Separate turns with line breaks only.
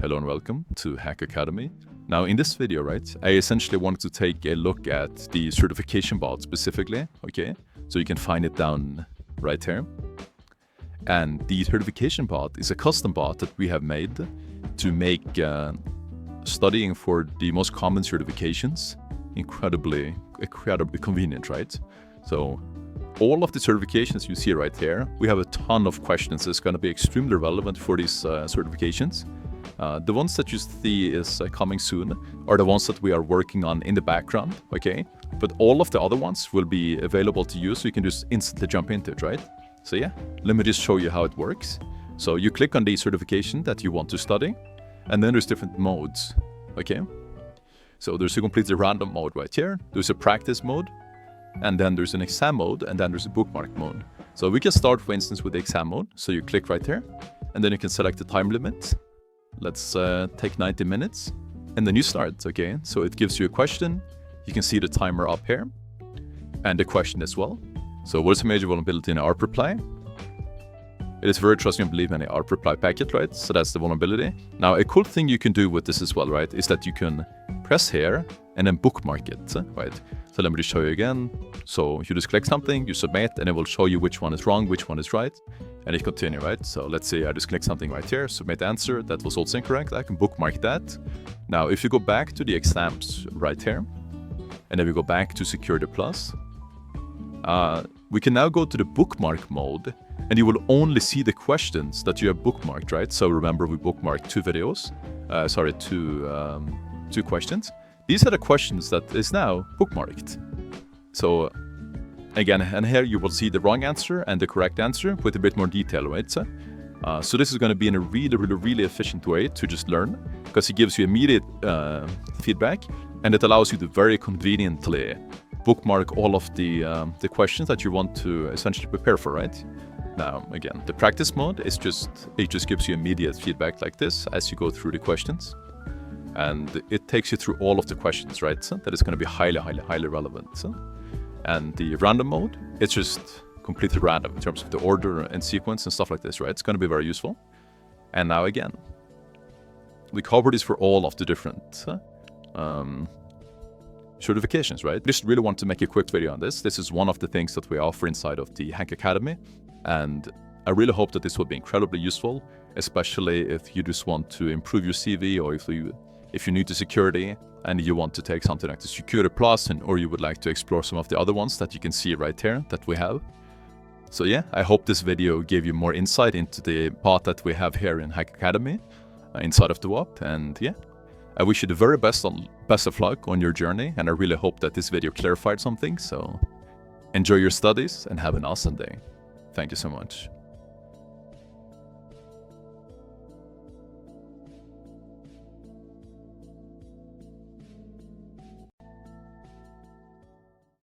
Hello and welcome to Hack Academy. Now in this video, right, I essentially wanted to take a look at the certification bot specifically, okay? So you can find it down right here. And the certification bot is a custom bot that we have made to make studying for the most common certifications incredibly convenient, right? So all of the certifications you see right here, we have a ton of questions that's going to be extremely relevant for these certifications. The ones that you see is coming soon are the ones that we are working on in the background, okay? But all of the other ones will be available to you, so you can just instantly jump into it, right? So yeah, let me just show you how it works. So you click on the certification that you want to study, and then there's different modes, okay? So there's a completely random mode right here, there's a practice mode, and then there's an exam mode, and then there's a bookmark mode. So we can start, for instance, with the exam mode. So you click right here, and then you can select the time limit. Let's take 90 minutes, and then you start, okay? So it gives you a question. You can see the timer up here, and the question as well. So what is a major vulnerability in ARP reply? It is very trusting and believe in an ARP reply packet, right? So that's the vulnerability. Now, a cool thing you can do with this as well, right, is that you can press here and then bookmark it, right? So let me just show you again. So you just click something, you submit, and it will show you which one is wrong, which one is right, and you continue, right? So let's say I just click something right here, submit answer, that was also incorrect. I can bookmark that. Now, if you go back to the exams right here, and then we go back to Security Plus, we can now go to the bookmark mode, and you will only see the questions that you have bookmarked, right? So remember, we bookmarked two questions. These are the questions that is now bookmarked. So again, and here you will see the wrong answer and the correct answer with a bit more detail, right? So this is going to be in a really efficient way to just learn, because it gives you immediate feedback, and it allows you to very conveniently bookmark all of the questions that you want to essentially prepare for, right? Now, again, the practice mode is it just gives you immediate feedback like this as you go through the questions. And it takes you through all of the questions, right? That is going to be highly relevant. And the random mode, it's just completely random in terms of the order and sequence and stuff like this, right? It's going to be very useful. And now again, we cover this for all of the different certifications, right? I just really want to make a quick video on this. This is one of the things that we offer inside of the Hack Academy. And I really hope that this will be incredibly useful, especially if you just want to improve your CV, or if you're new to security and you want to take something like the Security Plus, or you would like to explore some of the other ones that you can see right here that we have. So yeah, I hope this video gave you more insight into the path that we have here in Hack Academy inside of the WAP. And yeah, I wish you the very best of luck on your journey, and I really hope that this video clarified something. So enjoy your studies and have an awesome day. Thank you so much.